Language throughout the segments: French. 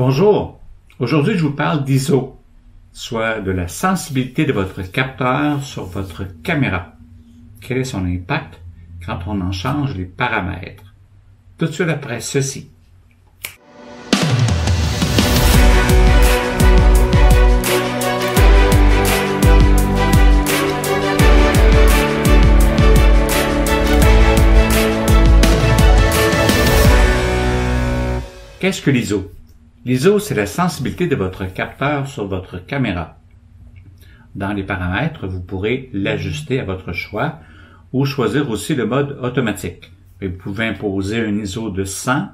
Bonjour, aujourd'hui je vous parle d'ISO, soit de la sensibilité de votre capteur sur votre caméra. Quel est son impact quand on en change les paramètres? Tout de suite après ceci. Qu'est-ce que l'ISO? L'ISO, c'est la sensibilité de votre capteur sur votre caméra. Dans les paramètres, vous pourrez l'ajuster à votre choix ou choisir aussi le mode automatique. Vous pouvez imposer un ISO de 100,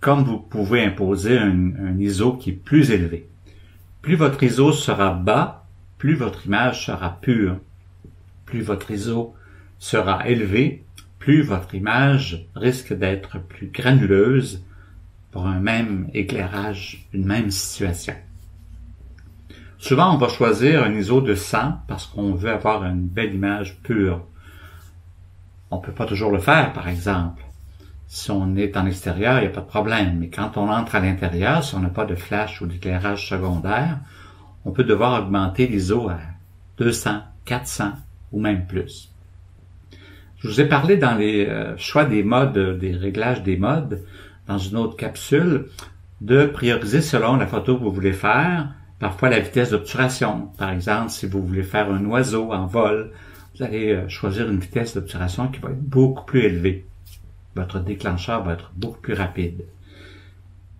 comme vous pouvez imposer un ISO qui est plus élevé. Plus votre ISO sera bas, plus votre image sera pure. Plus votre ISO sera élevé, plus votre image risque d'être plus granuleuse pour un même éclairage, une même situation. Souvent, on va choisir un ISO de 100 parce qu'on veut avoir une belle image pure. On peut pas toujours le faire, par exemple. Si on est en extérieur, il n'y a pas de problème. Mais quand on entre à l'intérieur, si on n'a pas de flash ou d'éclairage secondaire, on peut devoir augmenter l'ISO à 200, 400 ou même plus. Je vous ai parlé dans les choix des modes, des réglages des modes, dans une autre capsule, de prioriser selon la photo que vous voulez faire, parfois la vitesse d'obturation. Par exemple, si vous voulez faire un oiseau en vol, vous allez choisir une vitesse d'obturation qui va être beaucoup plus élevée. Votre déclencheur va être beaucoup plus rapide.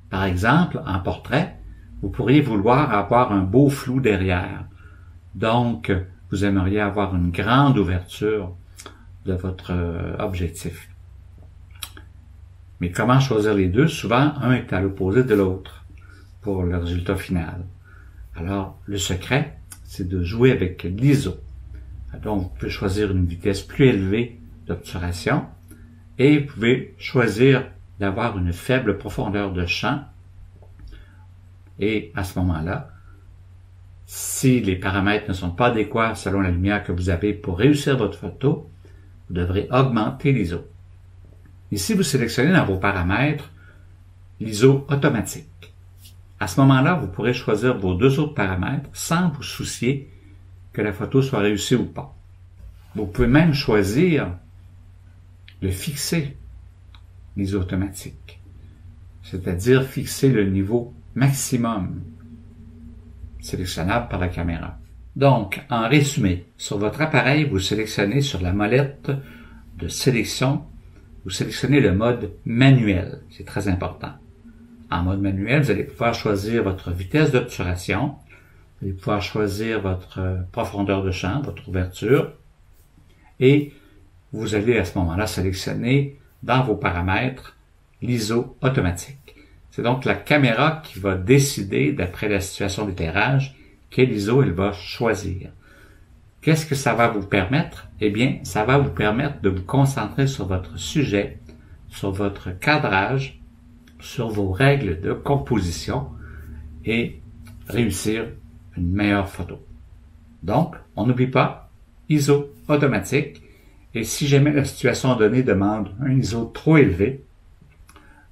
Par exemple, en portrait, vous pourriez vouloir avoir un beau flou derrière. Donc, vous aimeriez avoir une grande ouverture de votre objectif. Mais comment choisir les deux? Souvent, un est à l'opposé de l'autre pour le résultat final. Alors, le secret, c'est de jouer avec l'ISO. Donc, vous pouvez choisir une vitesse plus élevée d'obturation et vous pouvez choisir d'avoir une faible profondeur de champ. Et à ce moment-là, si les paramètres ne sont pas adéquats selon la lumière que vous avez pour réussir votre photo, vous devrez augmenter l'ISO. Ici, vous sélectionnez dans vos paramètres l'ISO automatique. À ce moment-là, vous pourrez choisir vos deux autres paramètres sans vous soucier que la photo soit réussie ou pas. Vous pouvez même choisir de fixer l'ISO automatique, c'est-à-dire fixer le niveau maximum sélectionnable par la caméra. Donc, en résumé, sur votre appareil, vous sélectionnez sur la molette de sélection, vous sélectionnez le mode manuel. C'est très important. En mode manuel, vous allez pouvoir choisir votre vitesse d'obturation, vous allez pouvoir choisir votre profondeur de champ, votre ouverture, et vous allez à ce moment-là sélectionner dans vos paramètres l'ISO automatique. C'est donc la caméra qui va décider, d'après la situation d'éclairage, quel ISO elle va choisir. Qu'est-ce que ça va vous permettre? Eh bien, ça va vous permettre de vous concentrer sur votre sujet, sur votre cadrage, sur vos règles de composition et réussir une meilleure photo. Donc, on n'oublie pas, ISO automatique, et si jamais la situation donnée demande un ISO trop élevé,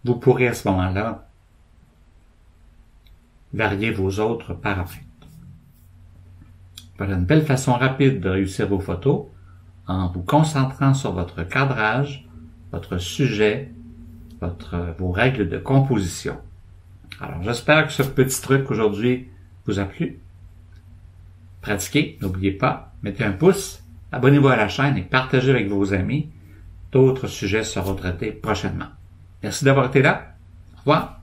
vous pourrez à ce moment-là varier vos autres paramètres. Voilà une belle façon rapide de réussir vos photos en vous concentrant sur votre cadrage, votre sujet, vos règles de composition. Alors, j'espère que ce petit truc aujourd'hui vous a plu. Pratiquez, n'oubliez pas, mettez un pouce, abonnez-vous à la chaîne et partagez avec vos amis. D'autres sujets seront traités prochainement. Merci d'avoir été là. Au revoir.